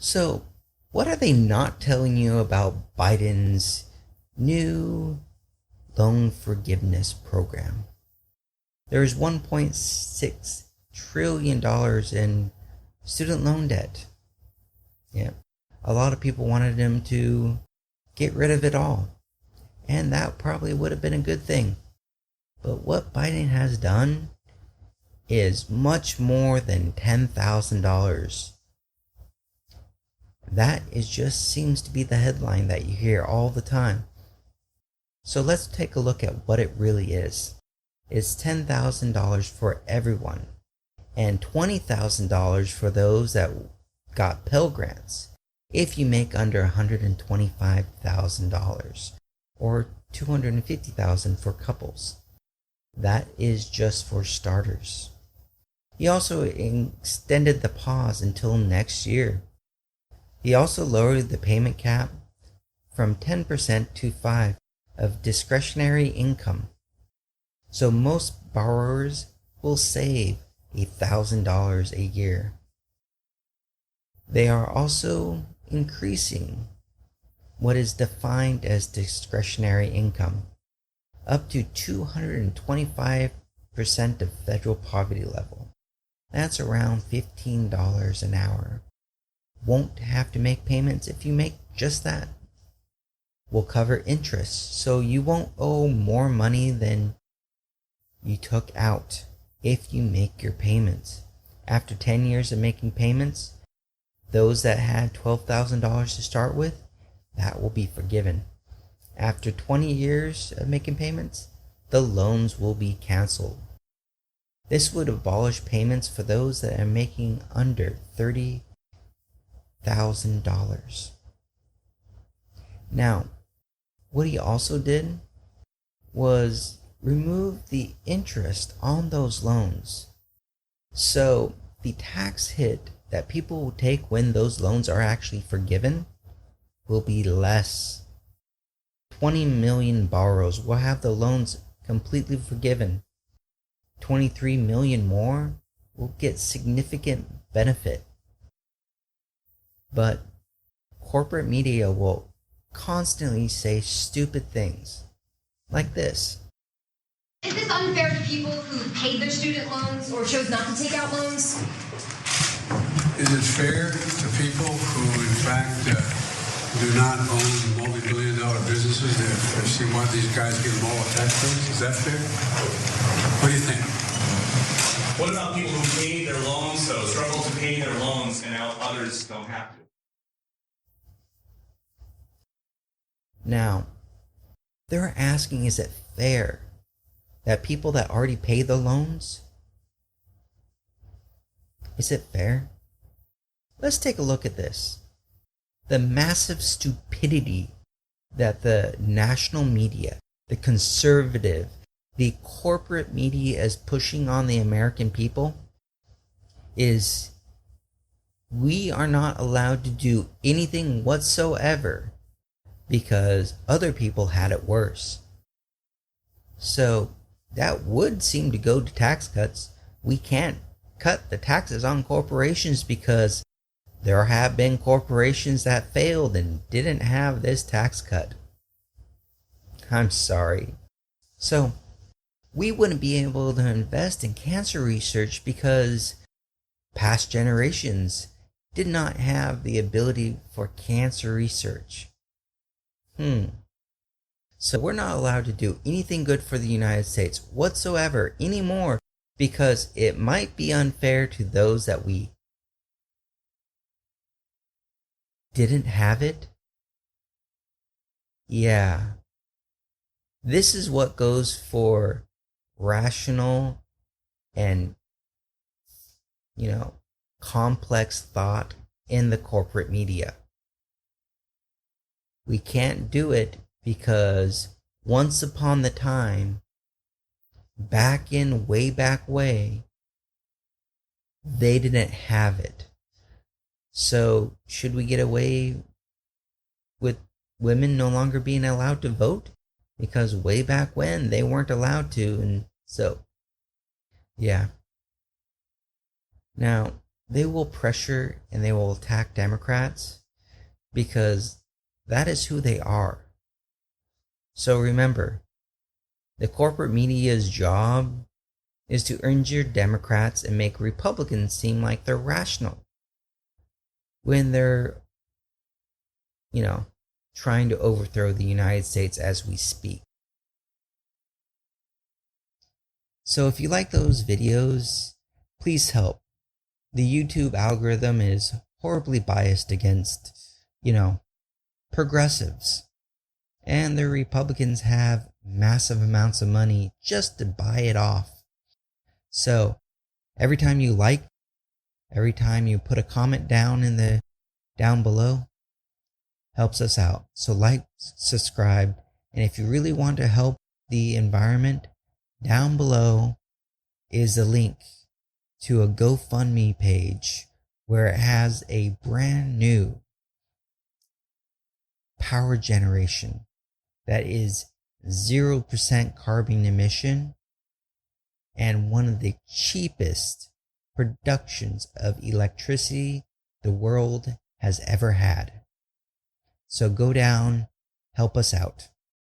So, what are they not telling you about Biden's new loan forgiveness program? There's $1.6 trillion in student loan debt. Yeah. A lot of people wanted him to get rid of it all. And that probably would have been a good thing. But what Biden has done is much more than $10,000. That is just seems to be the headline that you hear all the time. So let's take a look at what it really is. It's $10,000 for everyone and $20,000 for those that got Pell Grants if you make under $125,000 or $250,000 for couples. That is just for starters. He also extended the pause until next year. He also lowered the payment cap from 10% to 5% of discretionary income. So most borrowers will save $1,000 a year. They are also increasing what is defined as discretionary income up to 225% of federal poverty level. That's around $15 an hour. Won't have to make payments if you make just that. Will cover interest, so you won't owe more money than you took out if you make your payments. After 10 years of making payments, those that had $12,000 to start with, that will be forgiven. After 20 years of making payments, the loans will be canceled. This would abolish payments for those that are making under $30,000. Now, what he also did was remove the interest on those loans. So the tax hit that people will take when those loans are actually forgiven will be less. 20 million borrowers will have the loans completely forgiven. 23 million more will get significant benefit. But corporate media will constantly say stupid things like this. Is this unfair to people who paid their student loans or chose not to take out loans? Is it fair to people who, in fact, do not own multi-billion-dollar businesses that see why these guys get them all a tax breaks? Is that fair? What do you think? What about people who paid their loans, though, struggle to pay their loans, and now others don't have to? Now, they're asking, is it fair that people that already pay the loans? Is it fair? Let's take a look at this. The massive stupidity that the national media, the conservative, the corporate media is pushing on the American people is we are not allowed to do anything whatsoever because other people had it worse. So that would seem to go to tax cuts. We can't cut the taxes on corporations because there have been corporations that failed and didn't have this tax cut. I'm sorry. So we wouldn't be able to invest in cancer research because past generations did not have the ability for cancer research. So we're not allowed to do anything good for the United States whatsoever anymore because it might be unfair to those that we didn't have it. Yeah. This is what goes for rational and, complex thought in the corporate media. We can't do it because once upon the time, way back way, they didn't have it. So should we get away with women no longer being allowed to vote? Because way back when they weren't allowed to, and so, yeah. Now, they will pressure and they will attack Democrats because that is who they are. So remember, the corporate media's job is to injure Democrats and make Republicans seem like they're rational when they're, trying to overthrow the United States as we speak. So if you like those videos, please help. The YouTube algorithm is horribly biased against, progressives. And the Republicans have massive amounts of money just to buy it off. So every time you like, every time you put a comment down below, helps us out. So like, subscribe, and if you really want to help the environment, down below is a link to a GoFundMe page where it has a brand new power generation that is 0% carbon emission and one of the cheapest productions of electricity the world has ever had. So go down, help us out.